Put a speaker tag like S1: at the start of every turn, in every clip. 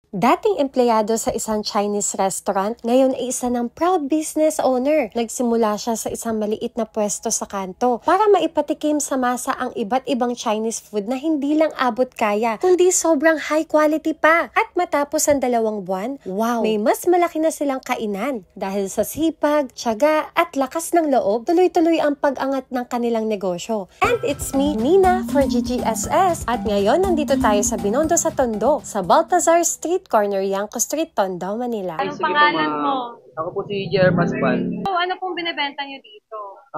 S1: Dating empleyado sa isang Chinese restaurant, ngayon ay isa ng proud business owner. Nagsimula siya sa isang maliit na pwesto sa kanto para maipatikim sa masa ang iba't ibang Chinese food na hindi lang abot kaya, kundi sobrang high quality pa. At matapos ang 2 buwan, wow, may mas malaki na silang kainan. Dahil sa sipag, tiyaga at lakas ng loob, tuloy-tuloy ang pag-angat ng kanilang negosyo. And it's me, Nina, for GGSS. At ngayon, nandito tayo sa Binondo sa Tondo, sa Baltazar Street, corner Yangko Street, Tondo, Manila.
S2: Anong pangalan mo?
S3: Ako po si Jer Pascual.
S2: So, ano pong binibenta nyo dito?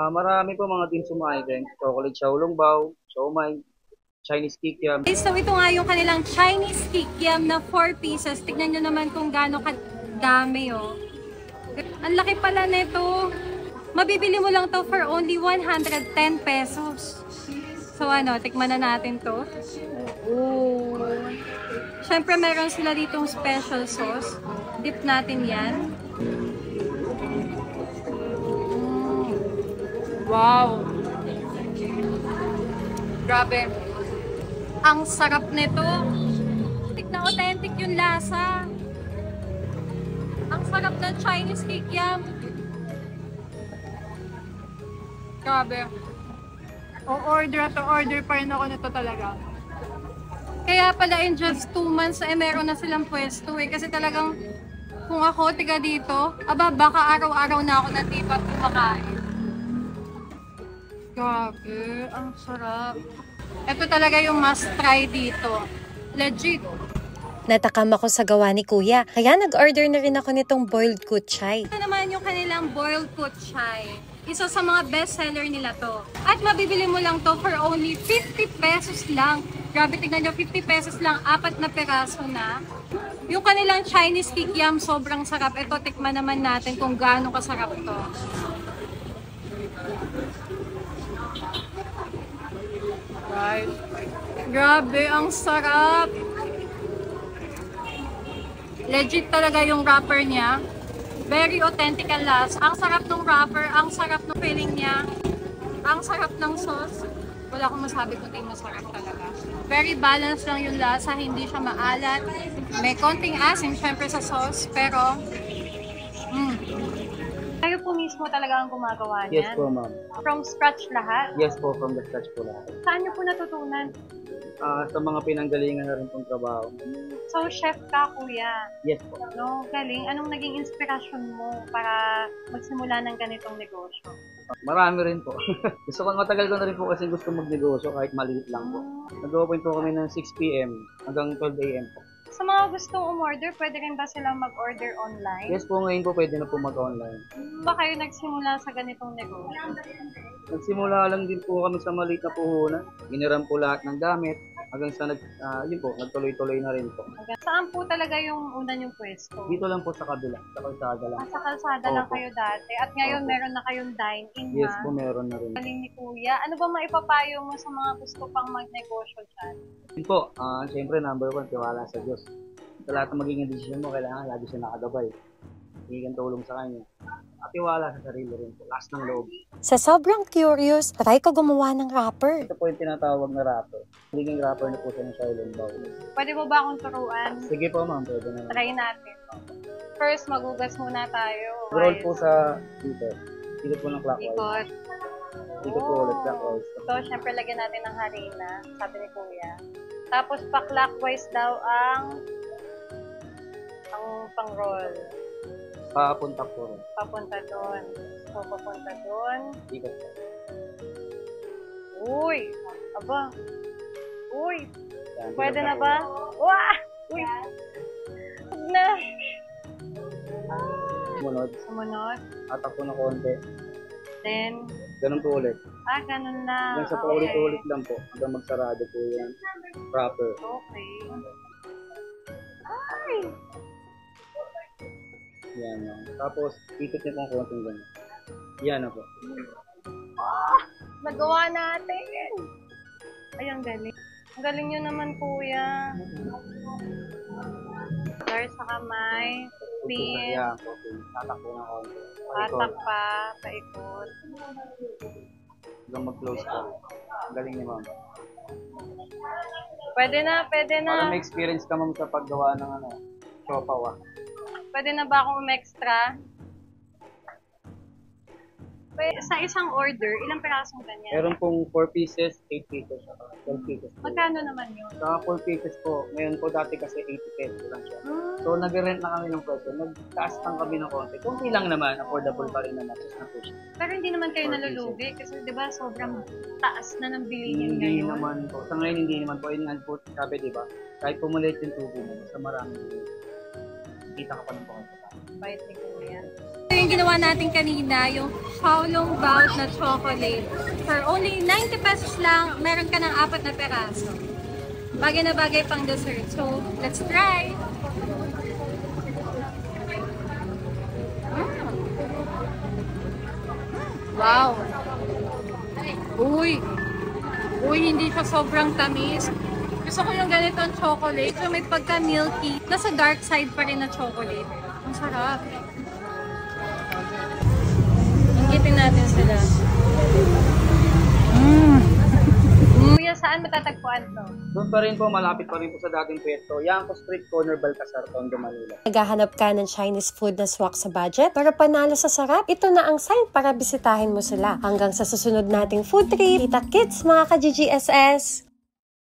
S3: Marami po mga dim sum items. Chocolate xiaolongbao, siomai, Chinese kikiam.
S2: Okay, so ito nga yung kanilang Chinese kikiam na 4 pieces. Tignan nyo naman kung gaano kadami, oh. Ang laki pala nito. Mabibili mo lang to for only 110 pesos. So ano, tikman na natin to. Ooh. Siyempre meron sila ditong special sauce. Dip natin yan. Wow! Grabe. Ang sarap nito. Tignan, authentic yung lasa. Ang sarap ng Chinese kikiam. Grabe. Order pa rin ako nito talaga. Kaya pala in just 2 months ay meron na silang pwesto eh. Kasi talagang kung ako tiga dito, baka araw-araw na ako nandito at kumakain. Grabe, ang sarap. Ito talaga yung must try dito. Legit.
S1: Natakam ako sa gawa ni Kuya, kaya nag-order na rin ako nitong boiled kuchay.
S2: Ito naman yung kanilang boiled kuchay. Isa sa mga best seller nila to. At mabibili mo lang to for only 50 pesos lang. Grabe, tignan nyo, 50 pesos lang, 4 na peraso na. Yung kanilang Chinese kikiam, sobrang sarap. Ito, tikman naman natin kung gaano kasarap to. Right. Grabe, ang sarap. Legit talaga yung wrapper niya. Very authentic ang lasa. Ang sarap ng wrapper, ang sarap ng filling niya. Ang sarap ng sauce. Wala akong masabi kundi masarap talaga. Very balanced lang yung lasa, hindi siya maalat. May konting asim syempre sa sauce, pero kayo po mismo talaga ang gumagawa niyan?
S3: Yes po, ma'am.
S2: From scratch lahat?
S3: Yes po, from the scratch po lahat.
S2: Saan niyo po natutunan?
S3: Sa mga pinanggalingan na rin pong trabaho.
S2: So, chef ka, kuya?
S3: Yes po.
S2: No, galing. Anong naging inspirasyon mo para magsimula ng ganitong negosyo?
S3: Marami rin po. Matagal ko na rin po kasi gusto magnegosyo kahit maliit lang po. Nag-open po kami ng 6 p.m. hanggang 12 a.m. po.
S2: Sa mga gustong umorder, pwede rin ba silang mag-order online?
S3: Yes po, ngayon po pwede na po mag-online.
S2: Ba kayo nagsimula sa ganitong negosyo?
S3: Nagsimula lang din po kami sa maliit na puhunan. Iniram po lahat ng gamit. Hanggang sa nagtuloy-tuloy na rin po.
S2: Saan po talaga yung una yung pwesto?
S3: Dito lang po sa kabila, sa kalsada lang.
S2: Sa kalsada lang kayo dati. At ngayon meron na kayong dine-in
S3: Yes
S2: na.
S3: po, meron na rin.
S2: Galing ni Kuya. Ano ba maipapayo mo sa mga gusto pang magnegosyo dyan?
S3: Yun po, siyempre number 1, tiwala sa Diyos. Sa lahat ng magiging desisyon mo, kailangan lagi siya nakagabay. Hindi kang tulong sa kanya. At tiwala sa sarili rin po, lakas ng loob.
S1: Sa sobrang curious, try ko gumawa ng wrapper.
S3: Ito po yung tinatawag na wrapper. Naging wrapper na po siya ng xiaolongbao.
S2: Pwede mo ba akong turuan?
S3: Sige po ma'am, pwede na.
S2: Try natin. First, magugas muna tayo.
S3: Roll po sa dito. Dito po ng clockwise.
S2: Ikot.
S3: Dito po ulit clockwise.
S2: Ito, syempre lagyan natin ng harina, sabi ni Kuya. Tapos pa-clockwise daw ang pang-roll.
S3: Papunta po rin.
S2: Papunta doon. So, papunta doon.
S3: Ikot po.
S2: Uy! Aba! Uy!
S3: Yan,
S2: Pwede
S3: dito
S2: na
S3: po.
S2: ba? Wah! Uy! Huwag na!
S3: Sumunod.
S2: Sumunod.
S3: Atak po na konti.
S2: Then,
S3: Ganun po ulit.
S2: ganun na.
S3: Hanggang sa paulit-ulit lang po. Hanggang magsarado po yan. Proper.
S2: Okay. Ay!
S3: Yan o. Tapos, ikot niyo pong konting ganun. Yan na po.
S2: Nagawa natin! Ay, ang galing. Ang galing nyo naman, Kuya. Start sa kamay. Pin.
S3: Yan po. Tatak po na konti.
S2: Patak pa. Paikot.
S3: Hanggang mag-close po. Ang galing niyo ma'am.
S2: Pwede na, pwede
S3: Para
S2: na.
S3: may experience ka ma'am sa paggawa ng Siopaw.
S2: Pwede na ba akong extra? Sa isang order, ilang perasong ganyan?
S3: Meron pong 4 pieces, 8 pieces, 12 pieces.
S2: Magkano naman yun?
S3: Sa 4 pieces po, ngayon po dati kasi 80 pesos lang siya. So nag-rent na kami ng pwesto, nagtaas lang kami ng konti. Kunti lang naman, affordable pa rin naman. Just na po siya.
S2: Pero hindi naman kayo nalulugi kasi 'di ba sobrang taas na ng bilihin
S3: Hindi
S2: ngayon.
S3: naman po. Sa ngayon hindi naman po. Yun nga po sabi, di ba? Kahit pumulit yung tubo mo, sa marami. Kita ka pa ng pangkat.
S2: Bite ni Kuya. Ito yung ginawa natin kanina, yung Shaolong Bao na chocolate. For only 90 pesos lang, meron ka ng 4 na peraso. Bagay na bagay pang dessert. So, let's try! Wow! Uy! Uy, hindi siya sobrang tamis. Gusto ko yung ganitong chocolate. So, may pagka-milky. Nasa dark side pa rin na chocolate. Ang sarap. Inggitin natin sila. Kuya, saan matatagpuan to?
S3: Doon pa rin po, malapit pa rin po sa dating pwesto. Yangko Street Corner, Balcazar, Tondo, Manila.
S1: Naghahanap ka ng Chinese food na swak sa budget pero panalo sa sarap? Ito na ang sign para bisitahin mo sila. Hanggang sa susunod nating food trip. Kita kits mga ka-GGSS!